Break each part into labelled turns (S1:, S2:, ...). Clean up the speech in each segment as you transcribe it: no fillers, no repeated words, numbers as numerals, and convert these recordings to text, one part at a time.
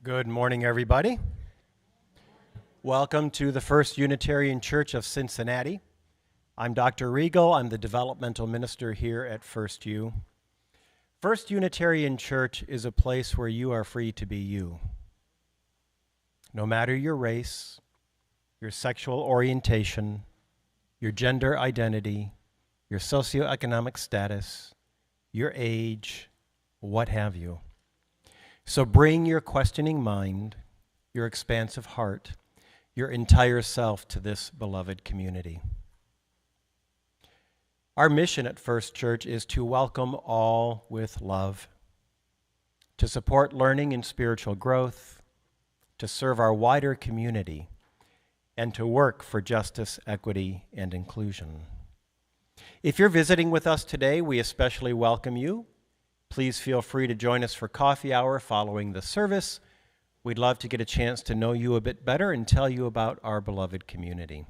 S1: Good morning, everybody. Welcome to the First Unitarian Church of Cincinnati. I'm Dr. Regal. I'm the developmental minister here at First U. First Unitarian Church is a place where you are free to be you. No matter your race, your sexual orientation, your gender identity, your socioeconomic status, your age, what have you. So bring your questioning mind, your expansive heart, your entire self to this beloved community. Our mission at First Church is to welcome all with love, to support learning and spiritual growth, to serve our wider community, and to work for justice, equity, and inclusion. If you're visiting with us today, we especially welcome you. Please feel free to join us for coffee hour following the service. We'd love to get a chance to know you a bit better and tell you about our beloved community.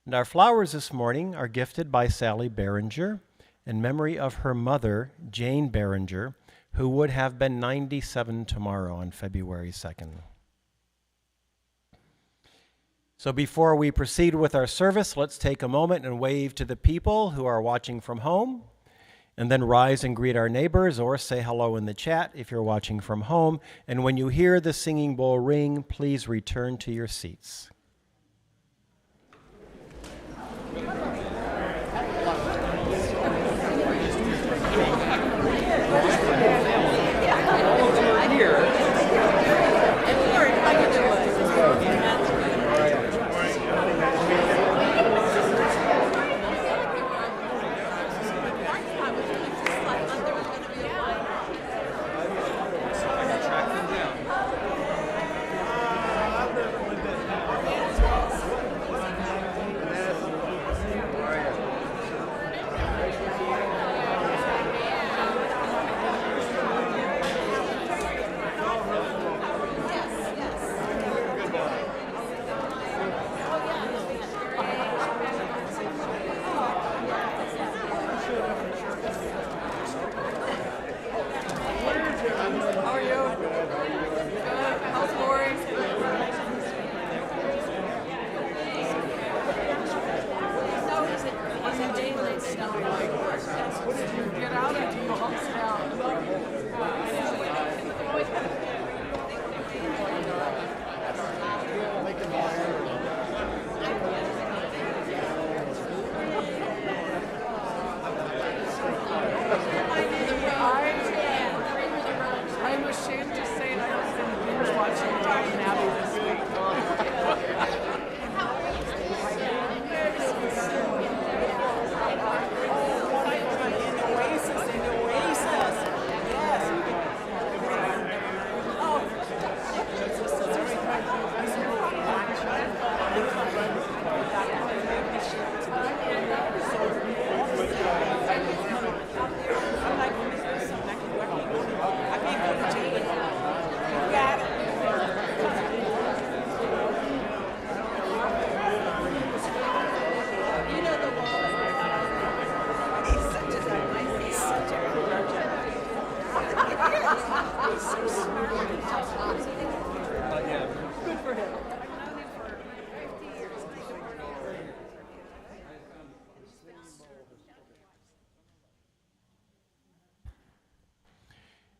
S1: And our flowers this morning are gifted by Sally Behringer in memory of her mother, Jane Behringer, who would have been 97 tomorrow on February 2nd. So before we proceed with our service, let's take a moment and wave to the people who are watching from home, and then rise and greet our neighbors or say hello in the chat if you're watching from home. And when you hear the singing bowl ring, please return to your seats.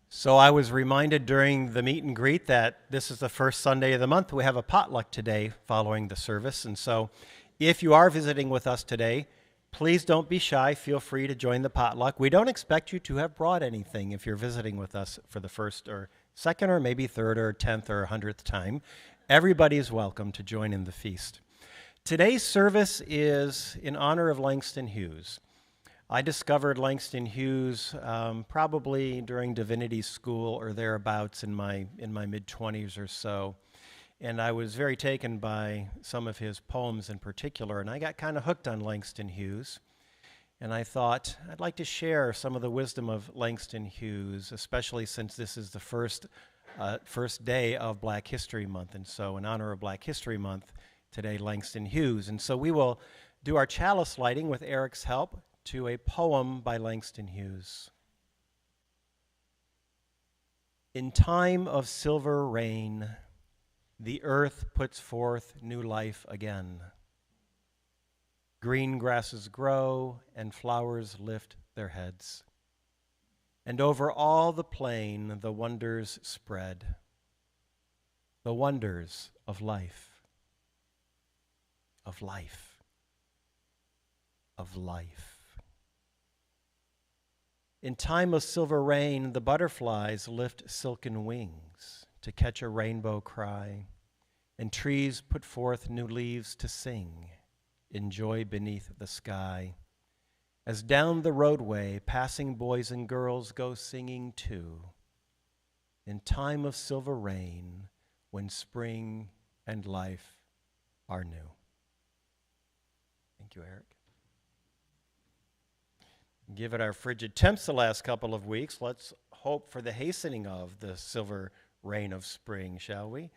S1: So I was reminded during the meet and greet that this is the first Sunday of the month. We have a potluck today following the service. And so if you are visiting with us today, please don't be shy. Feel free to join the potluck. We don't expect you to have brought anything if you're visiting with us for the first or second or maybe third or 10th or 100th time. Everybody is welcome to join in the feast. Today's service is in honor of Langston Hughes. I discovered Langston Hughes probably during divinity school or thereabouts in my mid-20s or so. And I was very taken by some of his poems in particular, and I got kind of hooked on Langston Hughes. And I thought I'd like to share some of the wisdom of Langston Hughes, especially since this is the first day of Black History Month. And so in honor of Black History Month, today Langston Hughes. And so we will do our chalice lighting with Eric's help to a poem by Langston Hughes. In time of silver rain, the earth puts forth new life again. Green grasses grow and flowers lift their heads. And over all the plain the wonders spread, the wonders of life, of life, of life. In time of silver rain, the butterflies lift silken wings to catch a rainbow cry, and trees put forth new leaves to sing in joy beneath the sky. As down the roadway, passing boys and girls go singing too, in time of silver rain, when spring and life are new. Thank you, Eric. Given our frigid temps the last couple of weeks, let's hope for the hastening of the silver rain of spring, shall we?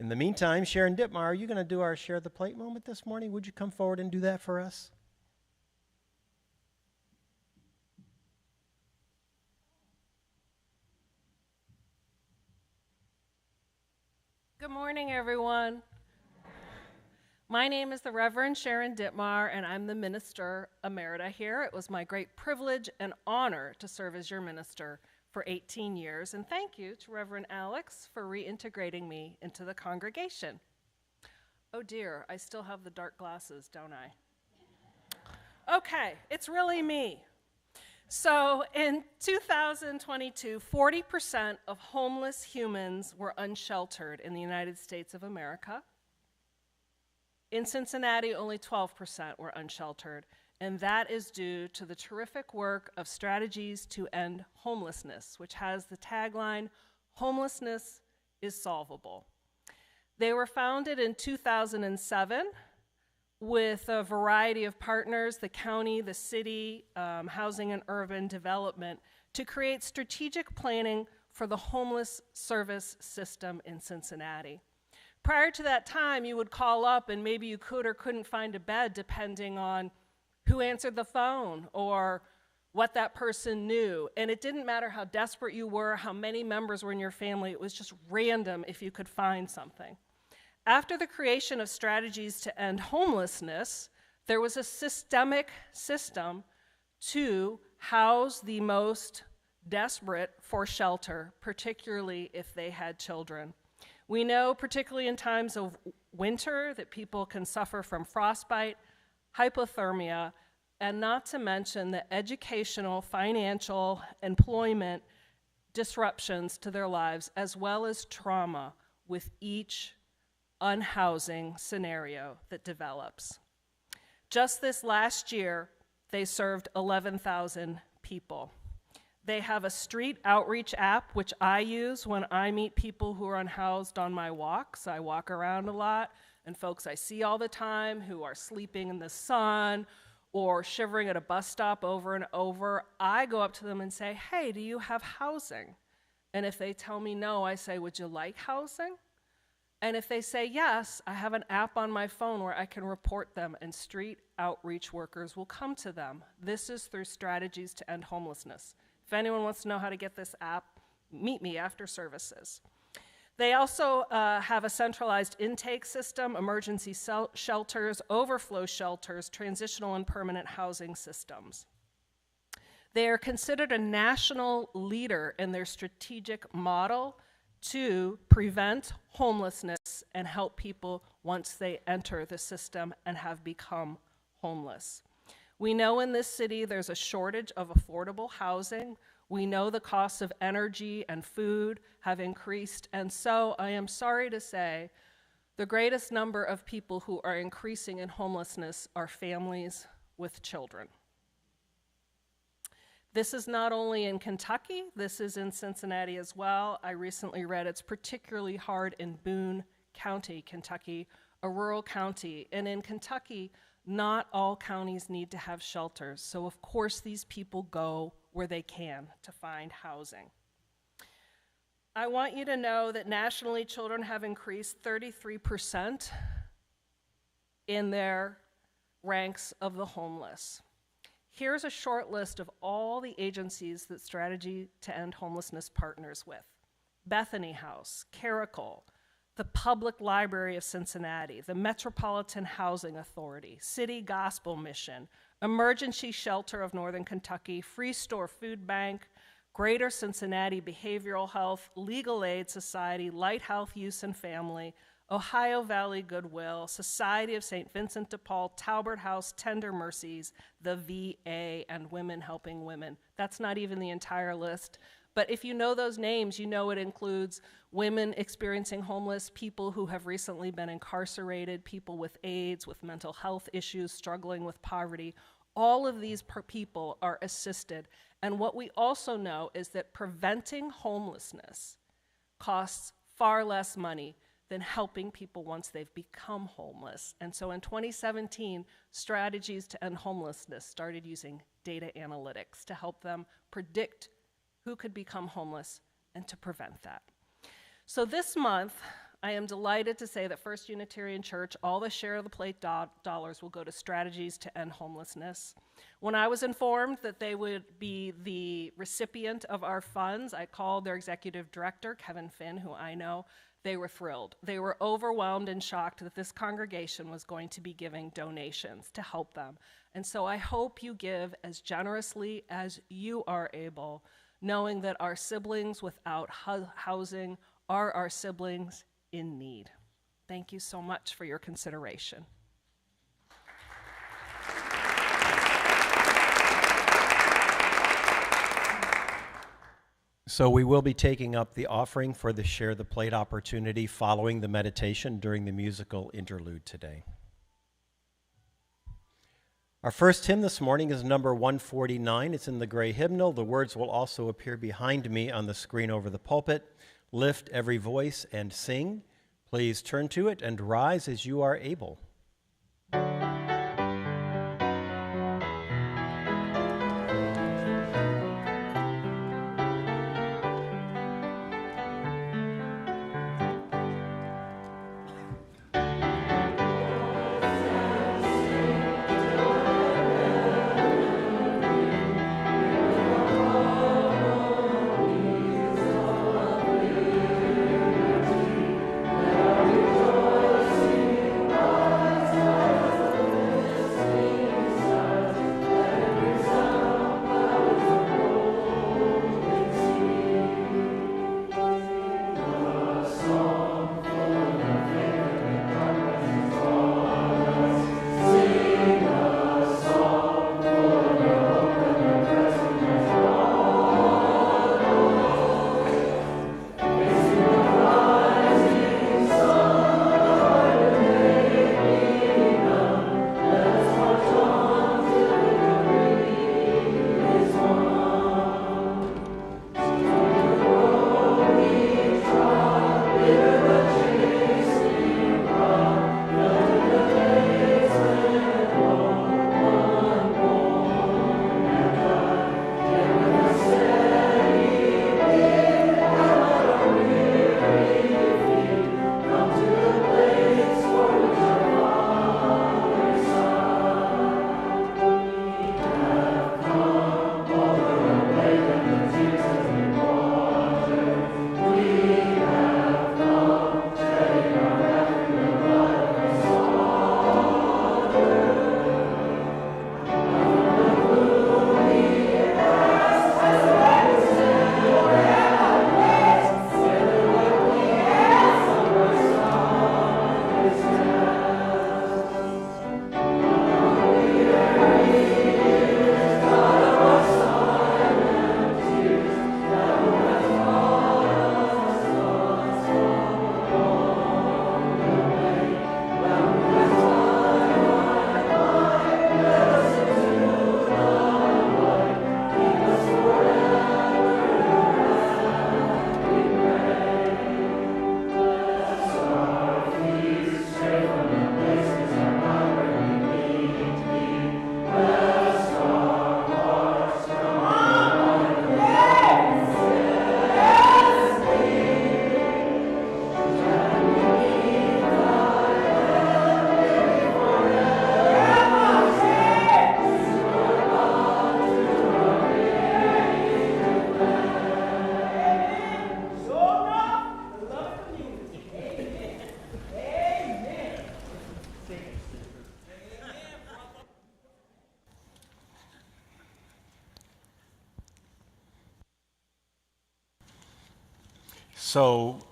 S1: In the meantime, Sharon Dittmar, are you going to do our Share the Plate moment this morning? Would you come forward and do that for us?
S2: Good morning, everyone. My name is the Reverend Sharon Dittmar, and I'm the Minister Emerita here. It was my great privilege and honor to serve as your minister for 18 years, and thank you to Reverend Alex for reintegrating me into the congregation. Oh dear, I still have the dark glasses, don't I? Okay, it's really me. So in 2022, 40% of homeless humans were unsheltered in the United States of America. In Cincinnati, only 12% were unsheltered, and that is due to the terrific work of Strategies to End Homelessness, which has the tagline, "Homelessness is solvable." They were founded in 2007 with a variety of partners, the county, the city, housing and urban development, to create strategic planning for the homeless service system in Cincinnati. Prior to that time, you would call up and maybe you could or couldn't find a bed depending on who answered the phone or what that person knew. And it didn't matter how desperate you were, how many members were in your family, it was just random if you could find something. After the creation of Strategies to End Homelessness, there was a systemic system to house the most desperate for shelter, particularly if they had children. We know, particularly in times of winter, that people can suffer from frostbite, hypothermia, and not to mention the educational, financial, employment disruptions to their lives, as well as trauma with each unhousing scenario that develops. Just this last year, they served 11,000 people. They have a street outreach app, which I use when I meet people who are unhoused on my walks. I walk around a lot, and folks I see all the time who are sleeping in the sun or shivering at a bus stop over and over, I go up to them and say, "Hey, do you have housing?" And if they tell me no, I say, "Would you like housing?" And if they say yes, I have an app on my phone where I can report them, and street outreach workers will come to them. This is through Strategies to End Homelessness. If anyone wants to know how to get this app, meet me after services. They also have a centralized intake system, emergency shelters, overflow shelters, transitional and permanent housing systems. They are considered a national leader in their strategic model to prevent homelessness and help people once they enter the system and have become homeless. We know in this city there's a shortage of affordable housing. We know the costs of energy and food have increased, and so I am sorry to say the greatest number of people who are increasing in homelessness are families with children. This is not only in Kentucky, this is in Cincinnati as well. I recently read it's particularly hard in Boone County, Kentucky, a rural county, and in Kentucky, not all counties need to have shelters, so of course these people go where they can to find housing. I want you to know that nationally children have increased 33% in their ranks of the homeless. Here's a short list of all the agencies that Strategy to End Homelessness partners with: Bethany House, Caracol, the Public Library of Cincinnati, the Metropolitan Housing Authority, City Gospel Mission, Emergency Shelter of Northern Kentucky, Free Store Food Bank, Greater Cincinnati Behavioral Health, Legal Aid Society, Light Health Youth and Family, Ohio Valley Goodwill, Society of St. Vincent de Paul, Talbert House, Tender Mercies, the VA, and Women Helping Women. That's not even the entire list. But if you know those names, you know it includes women experiencing homeless, people who have recently been incarcerated, people with AIDS, with mental health issues, struggling with poverty. All of these people are assisted. And what we also know is that preventing homelessness costs far less money than helping people once they've become homeless. And so in 2017, Strategies to End Homelessness started using data analytics to help them predict who could become homeless and to prevent that. So this month, I am delighted to say that First Unitarian Church, all the Share of the Plate dollars will go to Strategies to End Homelessness. When I was informed that they would be the recipient of our funds, I called their executive director, Kevin Finn, who I know. They were thrilled. They were overwhelmed and shocked that this congregation was going to be giving donations to help them. And so I hope you give as generously as you are able, knowing that our siblings without housing are our siblings in need. Thank you so much for your consideration.
S1: So we will be taking up the offering for the Share the Plate opportunity following the meditation during the musical interlude today. Our first hymn this morning is number 149. It's in the gray hymnal. The words will also appear behind me on the screen over the pulpit. Lift every voice and sing. Please turn to it and rise as you are able.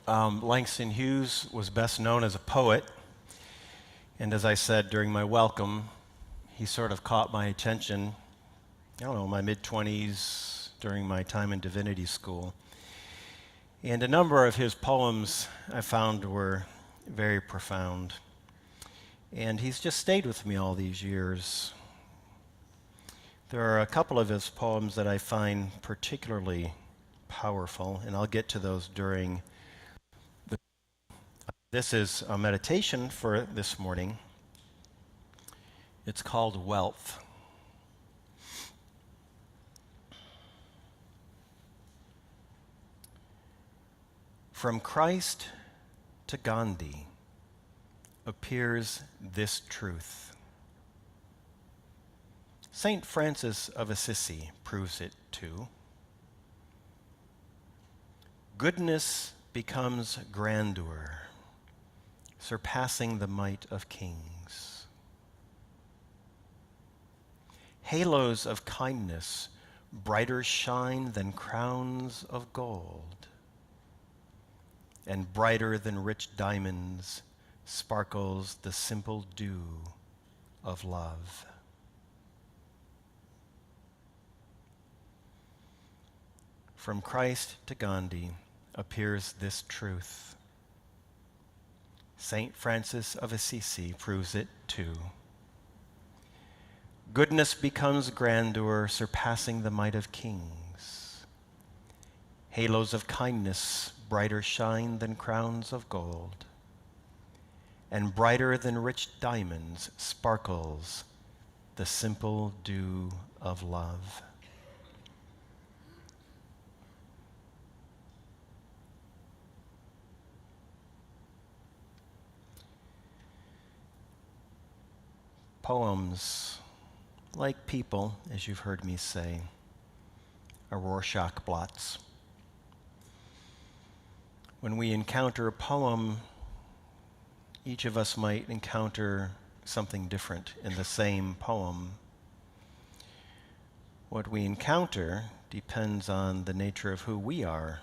S1: Langston Hughes was best known as a poet, and as I said during my welcome, he sort of caught my attention, I don't know, my mid-20s during my time in divinity school. And a number of his poems I found were very profound. And he's just stayed with me all these years. There are a couple of his poems that I find particularly powerful, and I'll get to those during the. This is a meditation for this morning. It's called Wealth. From Christ to Gandhi appears this truth. Saint Francis of Assisi proves it too. Goodness becomes grandeur, surpassing the might of kings. Halos of kindness brighter shine than crowns of gold, and brighter than rich diamonds sparkles the simple dew of love. From Christ to Gandhi appears this truth. Saint Francis of Assisi proves it too. Goodness becomes grandeur, surpassing the might of kings. Halos of kindness brighter shine than crowns of gold, and brighter than rich diamonds sparkles the simple dew of love. Poems, like people, as you've heard me say, are Rorschach blots. When we encounter a poem, each of us might encounter something different in the same poem. What we encounter depends on the nature of who we are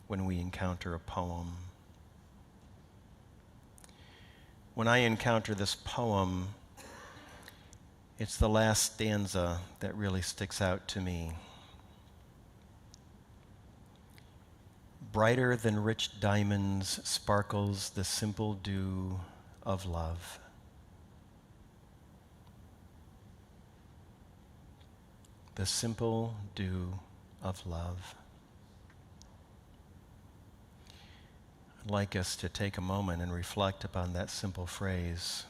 S1: when we encounter a poem. When I encounter this poem, it's the last stanza that really sticks out to me. Brighter than rich diamonds sparkles the simple dew of love. The simple dew of love. I'd like us to take a moment and reflect upon that simple phrase.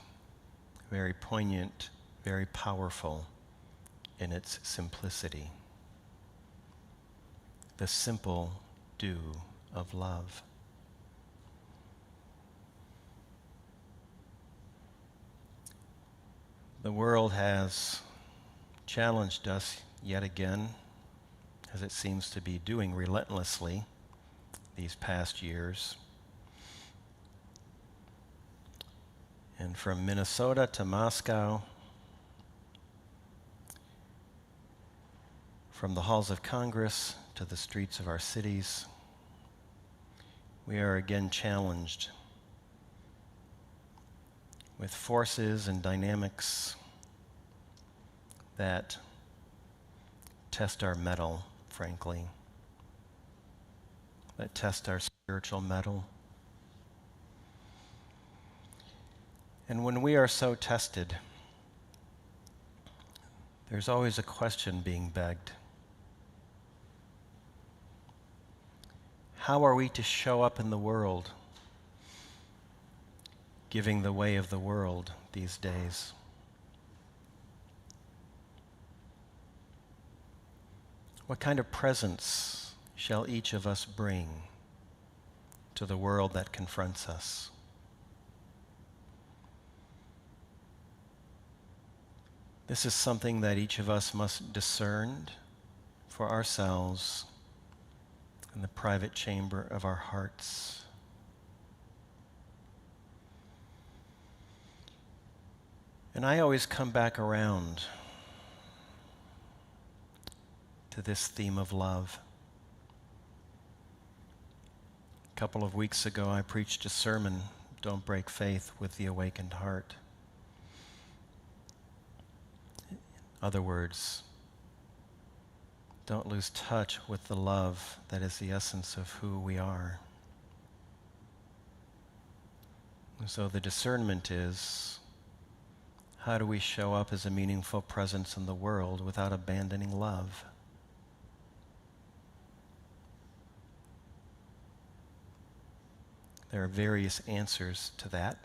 S1: Very poignant, very powerful in its simplicity. The simple dew of love. The world has challenged us yet again, as it seems to be doing relentlessly these past years. And from Minnesota to Moscow, from the halls of Congress to the streets of our cities, we are again challenged with forces and dynamics that test our mettle, frankly, that test our spiritual mettle. And when we are so tested, there's always a question being begged. How are we to show up in the world, giving the way of the world these days? What kind of presence shall each of us bring to the world that confronts us? This is something that each of us must discern for ourselves in the private chamber of our hearts. And I always come back around to this theme of love. A couple of weeks ago, I preached a sermon, Don't Break Faith with the Awakened Heart. In other words, don't lose touch with the love that is the essence of who we are. And so the discernment is, how do we show up as a meaningful presence in the world without abandoning love? There are various answers to that,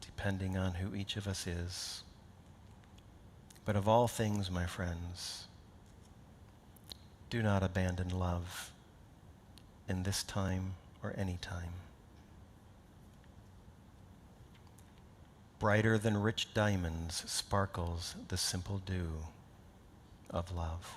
S1: depending on who each of us is. But of all things, my friends, do not abandon love in this time or any time. Brighter than rich diamonds sparkles the simple dew of love.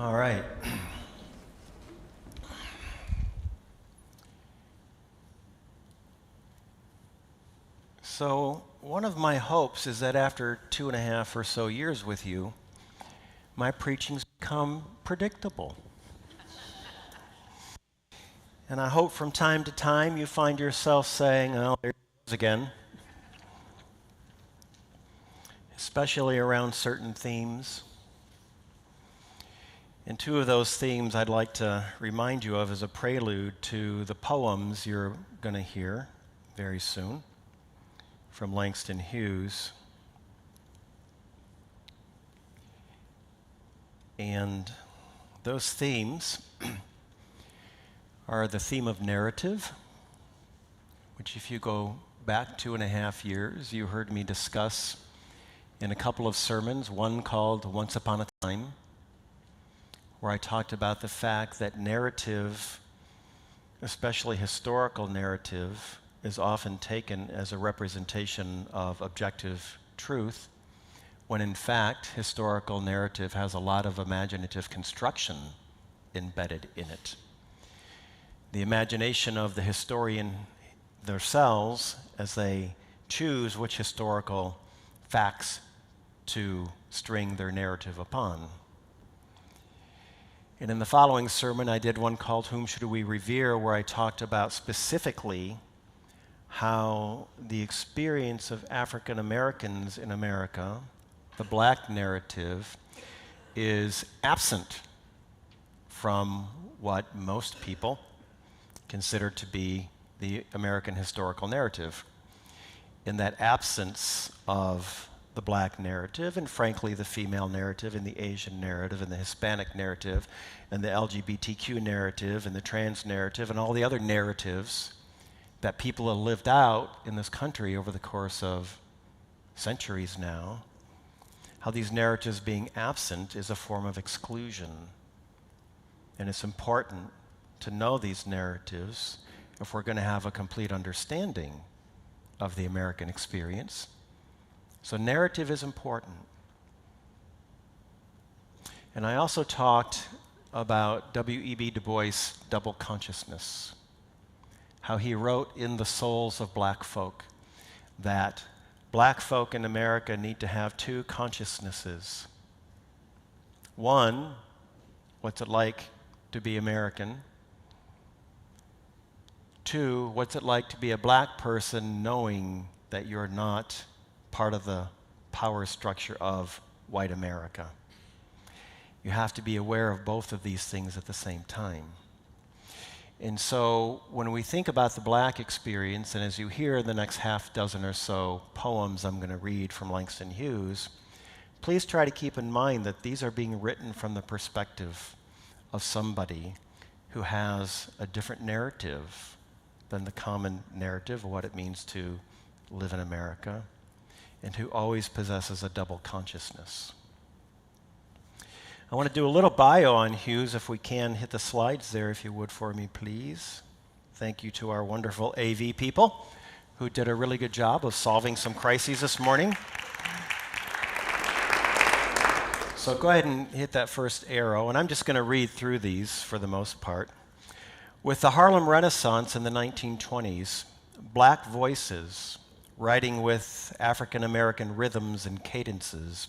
S1: All right. So, one of my hopes is that after 2.5 or so years with you, my preachings become predictable. And I hope from time to time you find yourself saying, oh, there he goes again. Especially around certain themes. And two of those themes I'd like to remind you of as a prelude to the poems you're going to hear very soon from Langston Hughes. And those themes are the theme of narrative, which if you go back 2.5 years, you heard me discuss in a couple of sermons, one called Once Upon a Time, where I talked about the fact that narrative, especially historical narrative, is often taken as a representation of objective truth, when in fact historical narrative has a lot of imaginative construction embedded in it. The imagination of the historian themselves as they choose which historical facts to string their narrative upon. And in the following sermon, I did one called Whom Should We Revere, where I talked about specifically how the experience of African Americans in America, the black narrative, is absent from what most people consider to be the American historical narrative. In that absence of the black narrative, and frankly the female narrative, and the Asian narrative, and the Hispanic narrative, and the LGBTQ narrative, and the trans narrative, and all the other narratives that people have lived out in this country over the course of centuries now, how these narratives being absent is a form of exclusion. And it's important to know these narratives if we're going to have a complete understanding of the American experience. So narrative is important. And I also talked about W.E.B. Du Bois' double consciousness, how he wrote in The Souls of Black Folk that black folk in America need to have two consciousnesses. One, what's it like to be American? Two, what's it like to be a black person knowing that you're not part of the power structure of white America? You have to be aware of both of these things at the same time. And so when we think about the black experience, and as you hear the next half dozen or so poems I'm going to read from Langston Hughes, please try to keep in mind that these are being written from the perspective of somebody who has a different narrative than the common narrative of what it means to live in America, and who always possesses a double consciousness. I want to do a little bio on Hughes, if we can. Hit the slides there, if you would, for me, please. Thank you to our wonderful AV people who did a really good job of solving some crises this morning. So go ahead and hit that first arrow, and I'm just going to read through these for the most part. With the Harlem Renaissance in the 1920s, black voices, writing with African American rhythms and cadences,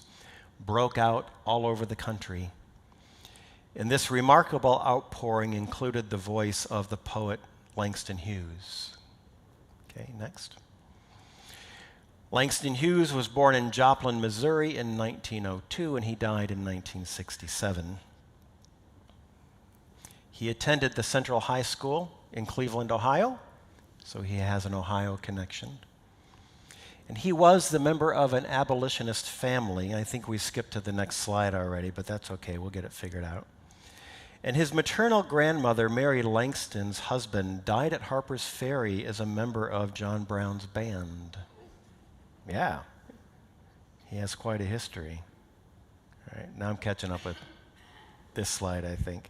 S1: broke out all over the country. And this remarkable outpouring included the voice of the poet Langston Hughes. Okay, next. Langston Hughes was born in Joplin, Missouri in 1902, and he died in 1967. He attended the Central High School in Cleveland, Ohio, so he has an Ohio connection. And he was the member of an abolitionist family. I think we skipped to the next slide already, but that's okay, we'll get it figured out. And his maternal grandmother, Mary Langston's husband, died at Harper's Ferry as a member of John Brown's band. Yeah, he has quite a history. All right, now I'm catching up with this slide, I think.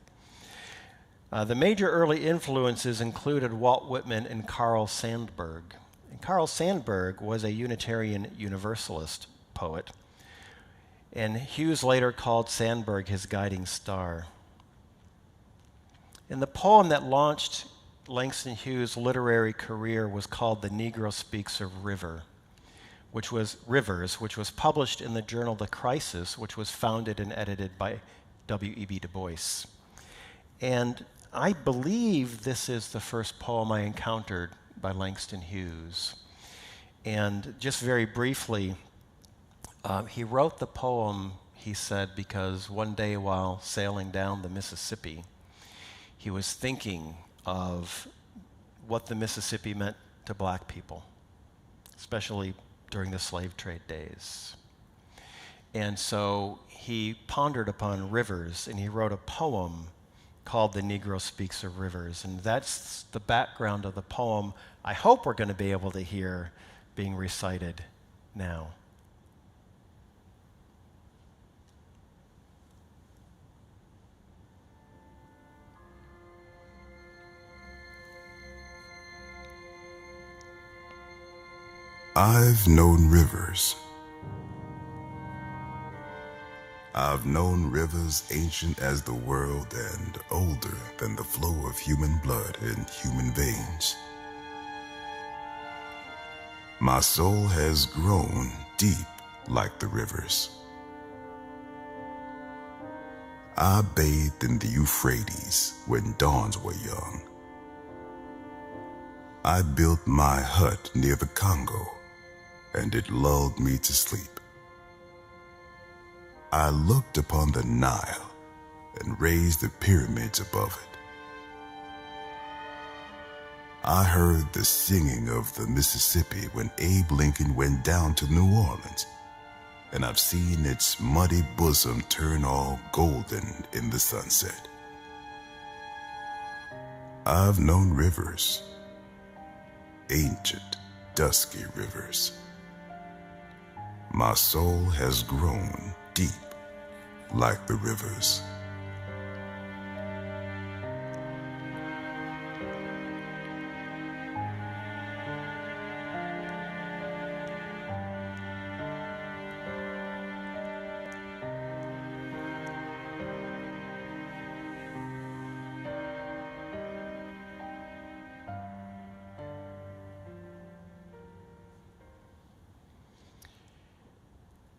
S1: The major early influences included Walt Whitman and Carl Sandburg. And Carl Sandburg was a Unitarian Universalist poet. And Hughes later called Sandburg his guiding star. And the poem that launched Langston Hughes' literary career was called The Negro Speaks of Rivers, which was published in the journal The Crisis, which was founded and edited by W.E.B. Du Bois. And I believe this is the first poem I encountered by Langston Hughes. And just very briefly, he wrote the poem, he said, because one day while sailing down the Mississippi, he was thinking of what the Mississippi meant to black people, especially during the slave trade days. And so he pondered upon rivers, and he wrote a poem called The Negro Speaks of Rivers. And that's the background of the poem I hope we're going to be able to hear being recited now.
S3: I've known rivers. I've known rivers ancient as the world and older than the flow of human blood in human veins. My soul has grown deep like the rivers. I bathed in the Euphrates when dawns were young. I built my hut near the Congo, and it lulled me to sleep. I looked upon the Nile and raised the pyramids above it. I heard the singing of the Mississippi when Abe Lincoln went down to New Orleans, and I've seen its muddy bosom turn all golden in the sunset. I've known rivers, ancient, dusky rivers. My soul has grown deep like the rivers.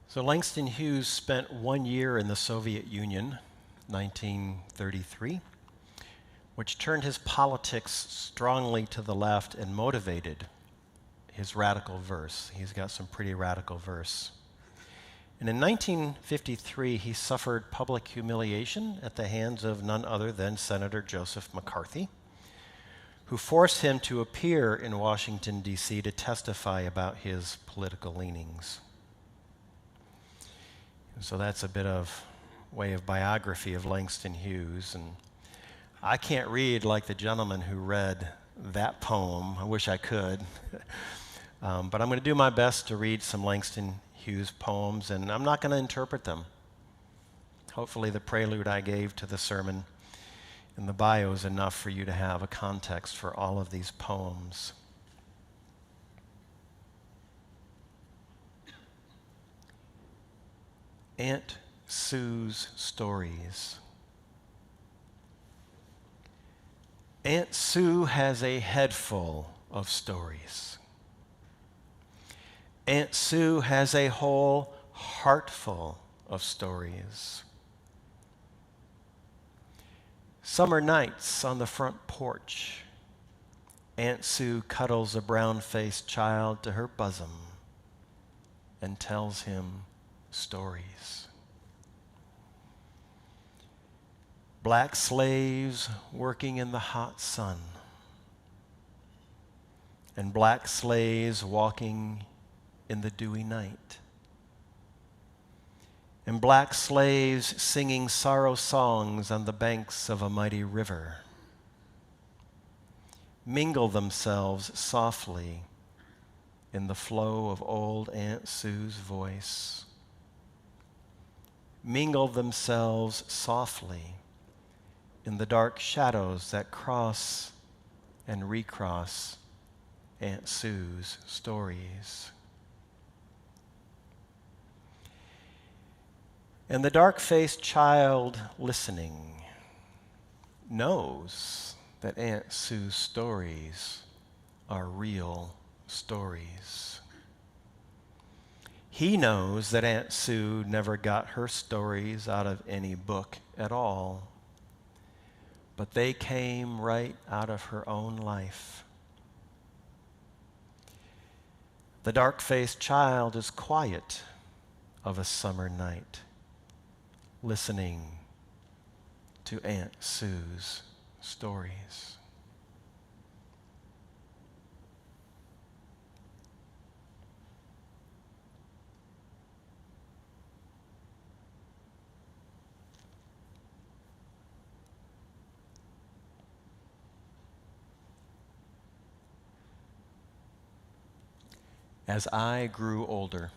S1: So Langston Hughes spent 1 year in the Soviet Union, 1933, which turned his politics strongly to the left and motivated his radical verse. He's got some pretty radical verse. And in 1953, he suffered public humiliation at the hands of none other than Senator Joseph McCarthy, who forced him to appear in Washington, D.C. to testify about his political leanings. So that's a bit of way of biography of Langston Hughes. And I can't read like the gentleman who read that poem. I wish I could. But I'm going to do my best to read some Langston Hughes poems, and I'm not going to interpret them. Hopefully the prelude I gave to the sermon in the bio is enough for you to have a context for all of these poems. Aunt Sue's Stories. Aunt Sue has a head full of stories. Aunt Sue has a whole heart full of stories. Summer nights on the front porch, Aunt Sue cuddles a brown-faced child to her bosom and tells him stories. Black slaves working in the hot sun, and black slaves walking in the dewy night, and black slaves singing sorrow songs on the banks of a mighty river, mingle themselves softly in the flow of old Aunt Sue's voice, mingle themselves softly in the dark shadows that cross and recross Aunt Sue's stories. And the dark-faced child listening knows that Aunt Sue's stories are real stories. He knows that Aunt Sue never got her stories out of any book at all, but they came right out of her own life. The dark-faced child is quiet of a summer night, listening to Aunt Sue's stories. As I grew older,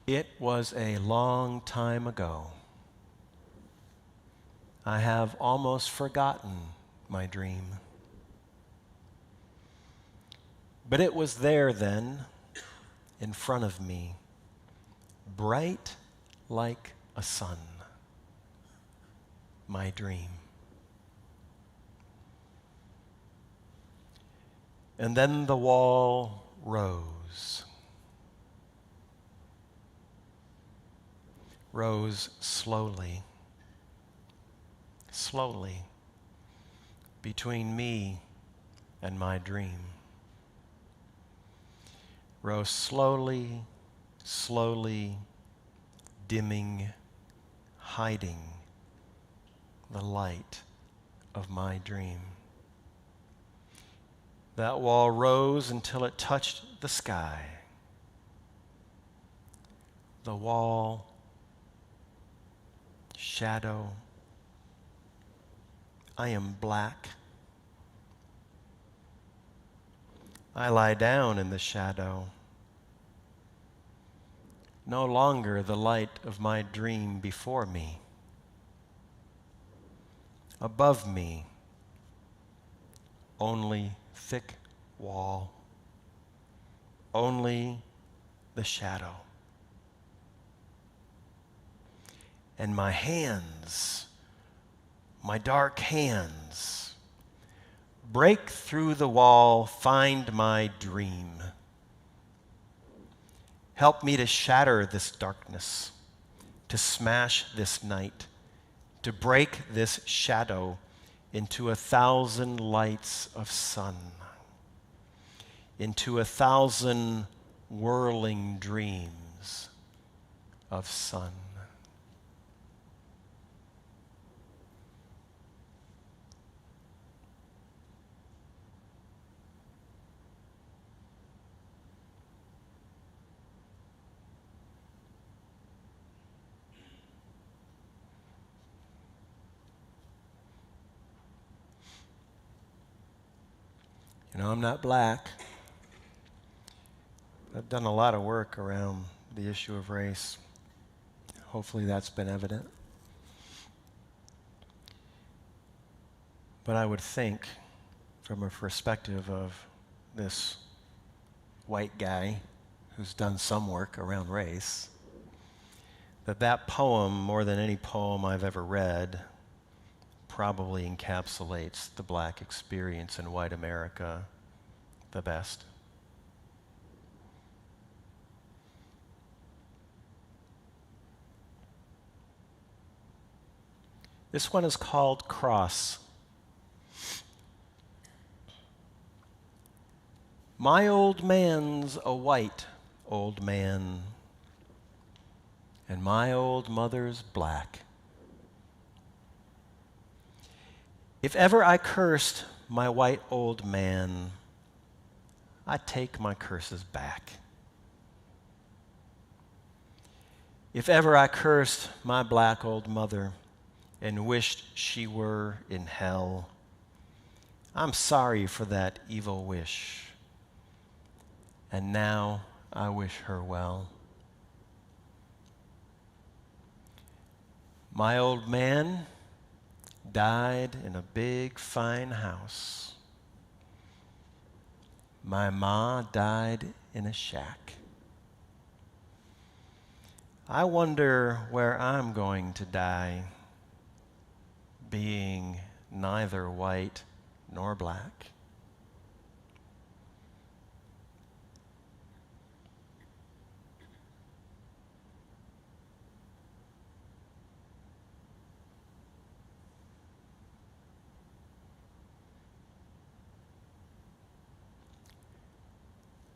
S1: it was a long time ago. I have almost forgotten my dream. But it was there then, in front of me, bright like a sun, my dream. And then the wall rose. Rose slowly, slowly, between me and my dream. Rose slowly, slowly, dimming, hiding the light of my dream. That wall rose until it touched the sky. The wall, shadow. I am black. I lie down in the shadow. No longer the light of my dream before me. Above me, only thick wall, only the shadow. And my hands, my dark hands, break through the wall, find my dream. Help me to shatter this darkness, to smash this night, to break this shadow into 1,000 lights of sun, into 1,000 whirling dreams of sun. You know, I'm not black. I've done a lot of work around the issue of race. Hopefully that's been evident. But I would think, from a perspective of this white guy who's done some work around race, that that poem, more than any poem I've ever read, probably encapsulates the black experience in white America the best. This one is called Cross. My old man's a white old man, and my old mother's black. If ever I cursed my white old man, I take my curses back. If ever I cursed my black old mother and wished she were in hell, I'm sorry for that evil wish, and now I wish her well. My old man died in a big, fine house. My ma died in a shack. I wonder where I'm going to die, being neither white nor black.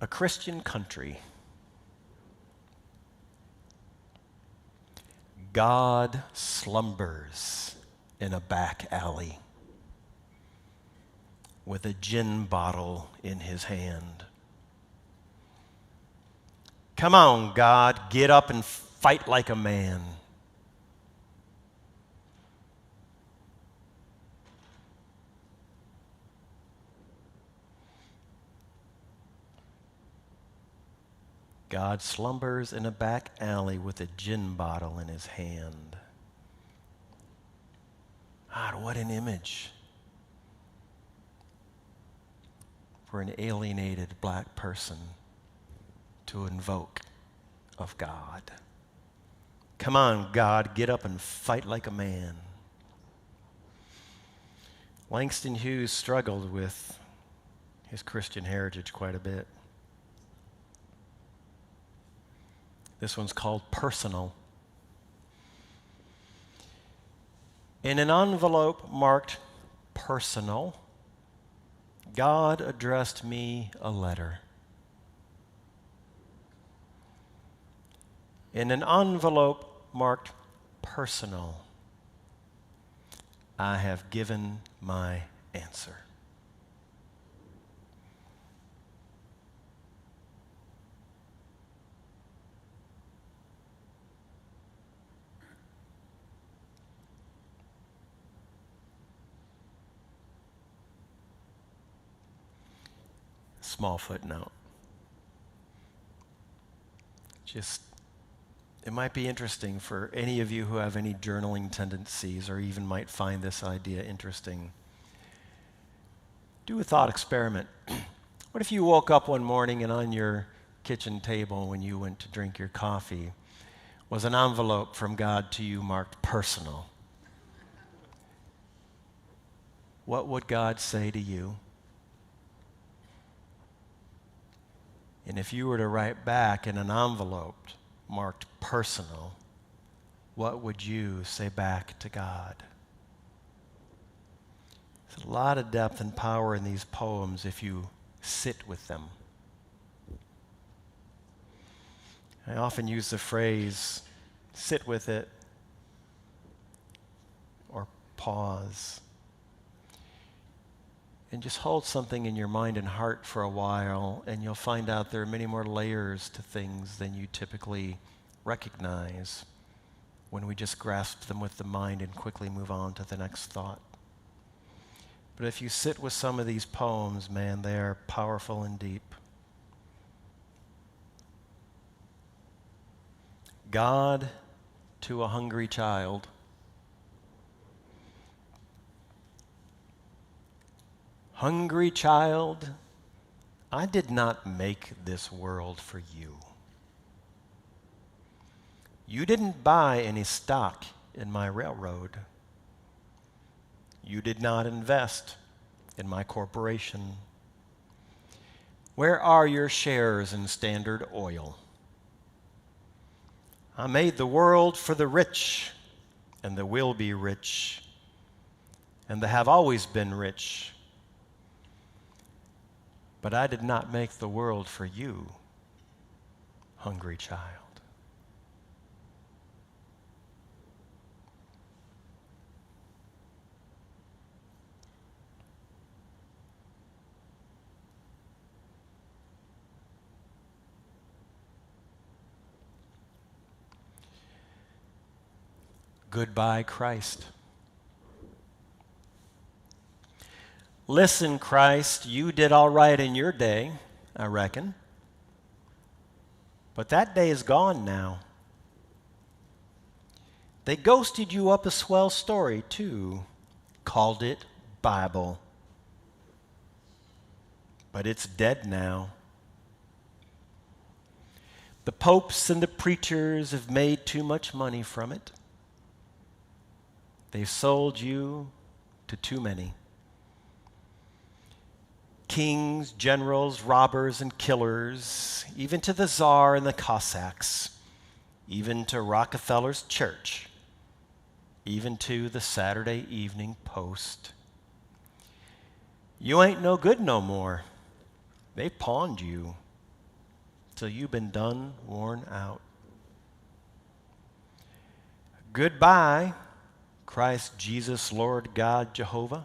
S1: A Christian country. God slumbers in a back alley with a gin bottle in his hand. Come on, God, get up and fight like a man. God slumbers in a back alley with a gin bottle in his hand. God, what an image for an alienated black person to invoke of God. Come on, God, get up and fight like a man. Langston Hughes struggled with his Christian heritage quite a bit. This one's called Personal. In an envelope marked Personal, God addressed me a letter. In an envelope marked Personal, I have given my answer. Small footnote. It might be interesting for any of you who have any journaling tendencies or even might find this idea interesting. Do a thought experiment. What if you woke up one morning and on your kitchen table when you went to drink your coffee was an envelope from God to you marked Personal? What would God say to you? And if you were to write back in an envelope marked Personal, what would you say back to God? There's a lot of depth and power in these poems if you sit with them. I often use the phrase, sit with it, or pause. And just hold something in your mind and heart for a while, and you'll find out there are many more layers to things than you typically recognize when we just grasp them with the mind and quickly move on to the next thought. But if you sit with some of these poems, man, they are powerful and deep. God to a hungry child. Hungry child, I did not make this world for you. You didn't buy any stock in my railroad. You did not invest in my corporation. Where are your shares in Standard Oil? I made the world for the rich and the will be rich and the have always been rich. But I did not make the world for you, hungry child. Goodbye, Christ. Listen, Christ, you did all right in your day, I reckon. But that day is gone now. They ghosted you up a swell story, too. Called it Bible. But it's dead now. The popes and the preachers have made too much money from it. They've sold you to too many. Kings, generals, robbers, and killers, even to the Tsar and the Cossacks, even to Rockefeller's church, even to the Saturday Evening Post. You ain't no good no more. They pawned you till you've been done, worn out. Goodbye, Christ Jesus, Lord God, Jehovah.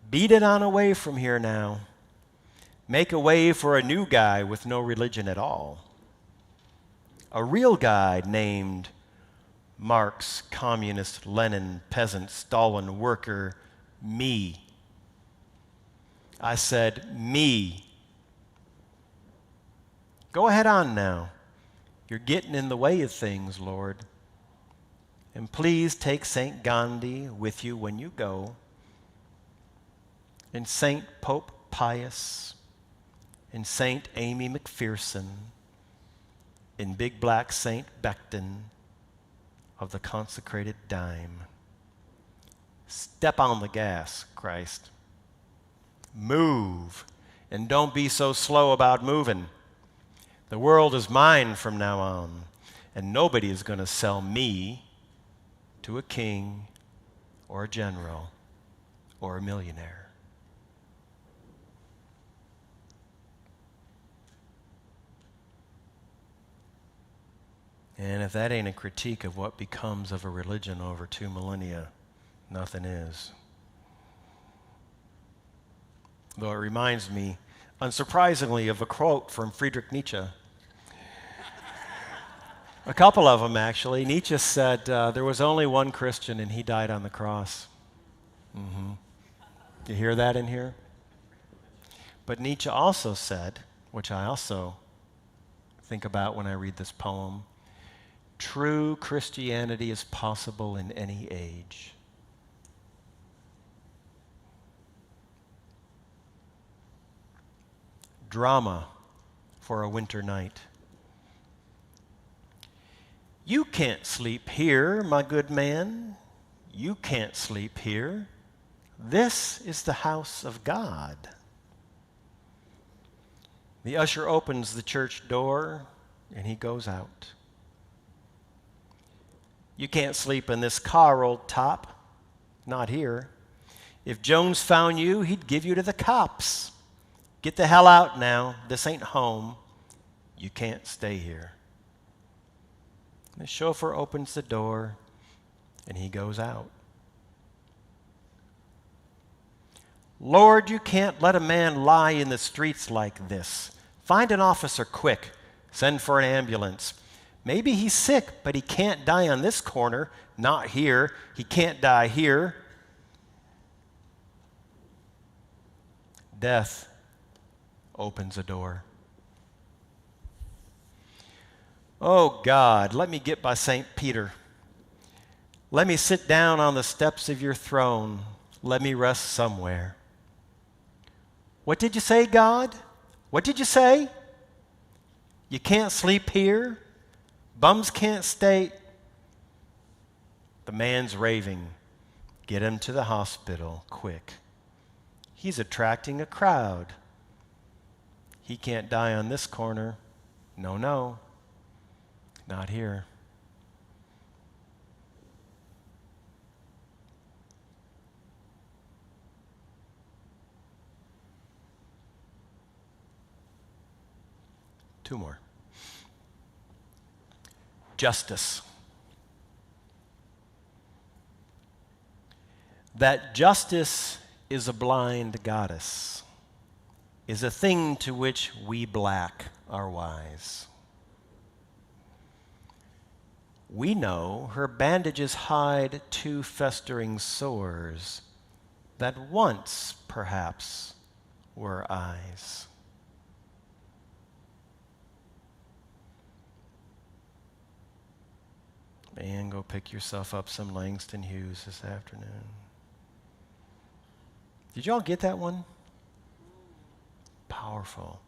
S1: Beat it on away from here now. Make a way for a new guy with no religion at all. A real guy named Marx, communist, Lenin, peasant, Stalin, worker, me. I said, me. Go ahead on now. You're getting in the way of things, Lord. And please take St. Gandhi with you when you go, and St. Pope Pius, and St. Amy McPherson, and Big Black St. Becton of the consecrated dime. Step on the gas, Christ. Move, and don't be so slow about moving. The world is mine from now on, and nobody is going to sell me to a king or a general or a millionaire. And if that ain't a critique of what becomes of a religion over 2 millennia, nothing is. Though it reminds me, unsurprisingly, of a quote from Friedrich Nietzsche. A couple of them, actually. Nietzsche said, there was only one Christian and he died on the cross. You hear that in here? But Nietzsche also said, which I also think about when I read this poem, true Christianity is possible in any age. Drama for a winter night. You can't sleep here, my good man. You can't sleep here. This is the house of God. The usher opens the church door and he goes out. You can't sleep in this car, old top. Not here. If Jones found you, he'd give you to the cops. Get the hell out now. This ain't home. You can't stay here. The chauffeur opens the door and he goes out. Lord, you can't let a man lie in the streets like this. Find an officer quick. Send for an ambulance. Maybe he's sick, but he can't die on this corner. Not here. He can't die here. Death opens a door. Oh God, let me get by St. Peter. Let me sit down on the steps of your throne. Let me rest somewhere. What did you say, God? What did you say? You can't sleep here? Bums can't stay. The man's raving. Get him to the hospital, quick. He's attracting a crowd. He can't die on this corner. No, no. Not here. Two more. Justice. That justice is a blind goddess is a thing to which we black are wise. We know her bandages hide 2 festering sores that once, perhaps, were eyes. Man, go pick yourself up some Langston Hughes this afternoon. Did y'all get that one? Powerful.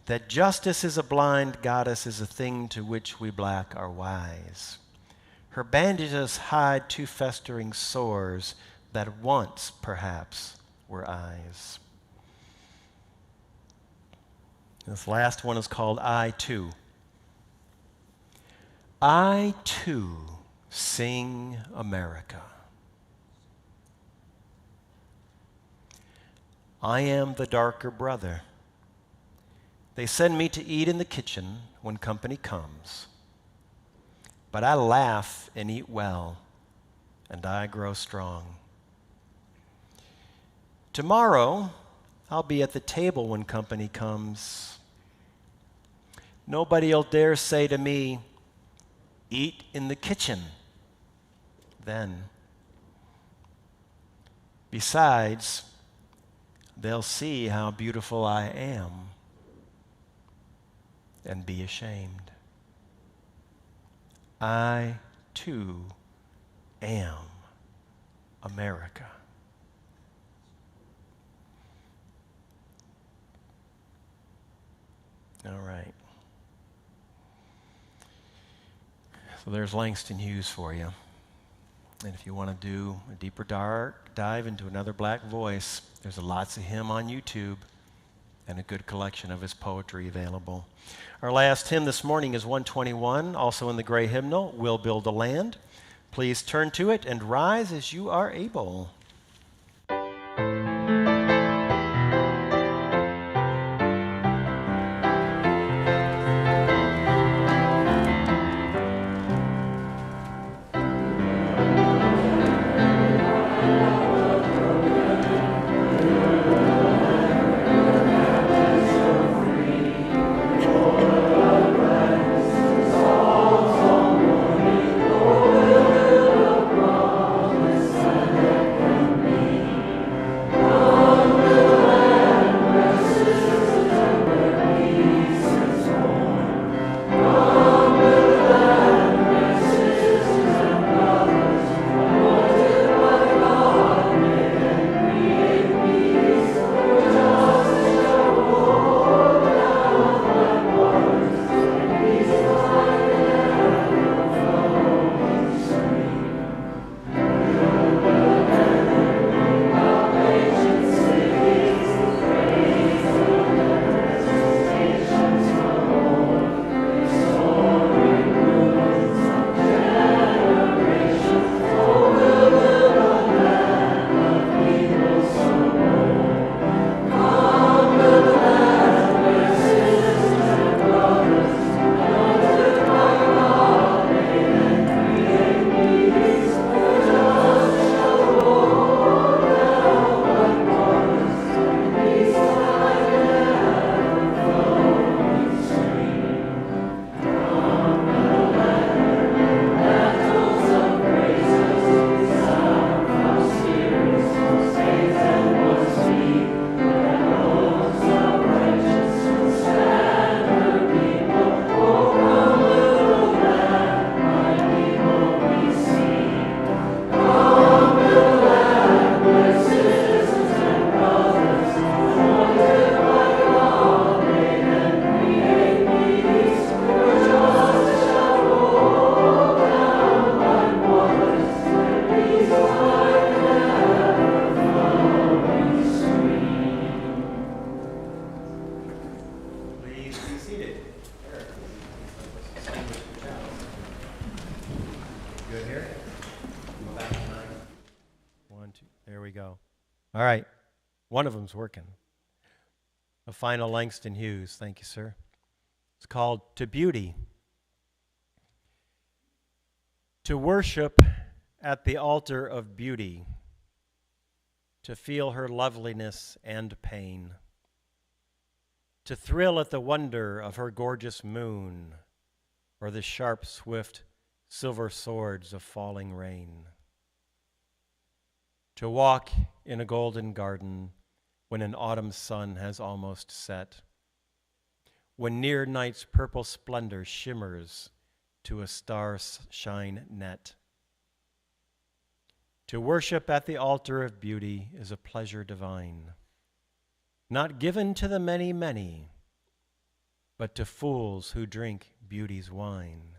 S1: that justice is a blind goddess is a thing to which we black are wise. Her bandages hide two festering sores that once, perhaps, were eyes. This last one is called I Too. I too sing America. I am the darker brother. They send me to eat in the kitchen when company comes. But I laugh and eat well, and I grow strong. Tomorrow, I'll be at the table when company comes. Nobody'll dare say to me, eat in the kitchen then. Besides, they'll see how beautiful I am and be ashamed. I, too, am America. All right. So there's Langston Hughes for you. And if you want to do a deeper dive into another black voice, there's lots of him on YouTube and a good collection of his poetry available. Our last hymn this morning is 121, also in the gray hymnal, We'll Build a Land. Please turn to it and rise as you are able. All right, one of them's working. A final Langston Hughes, thank you, sir. It's called To Beauty. To worship at the altar of beauty, to feel her loveliness and pain, to thrill at the wonder of her gorgeous moon, or the sharp, swift, silver swords of falling rain. To walk in a golden garden when an autumn sun has almost set, when near night's purple splendor shimmers to a star-shine net. To worship at the altar of beauty is a pleasure divine, not given to the many, many, but to fools who drink beauty's wine.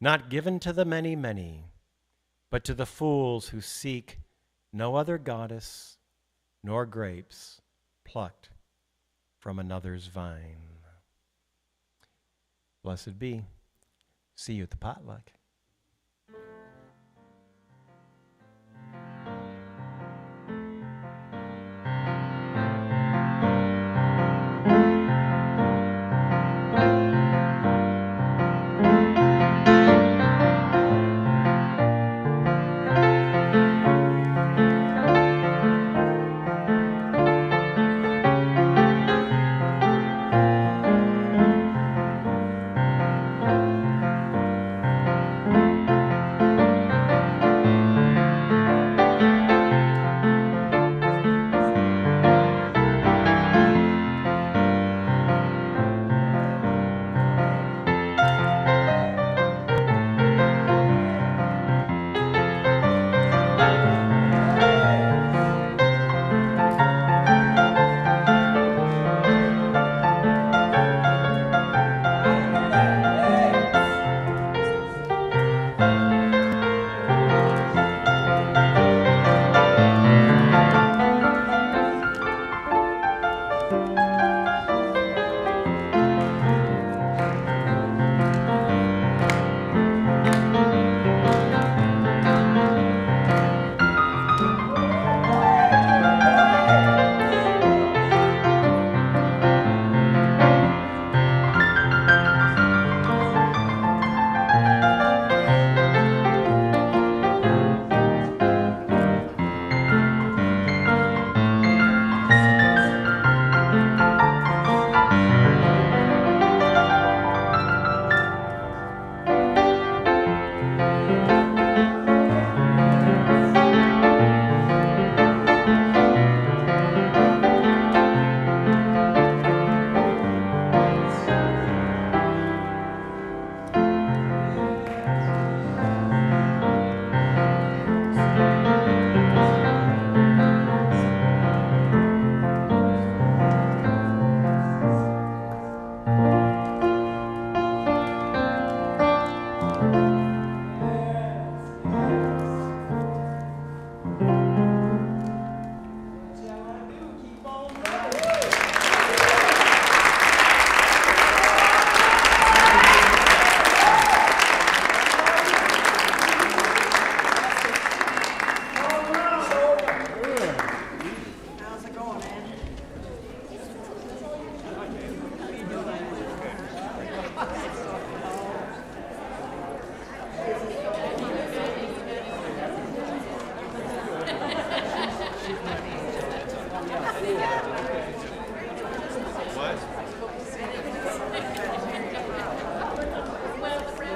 S1: Not given to the many, many, but to the fools who seek no other goddess nor grapes plucked from another's vine. Blessed be. See you at the potluck.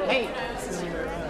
S4: Hey,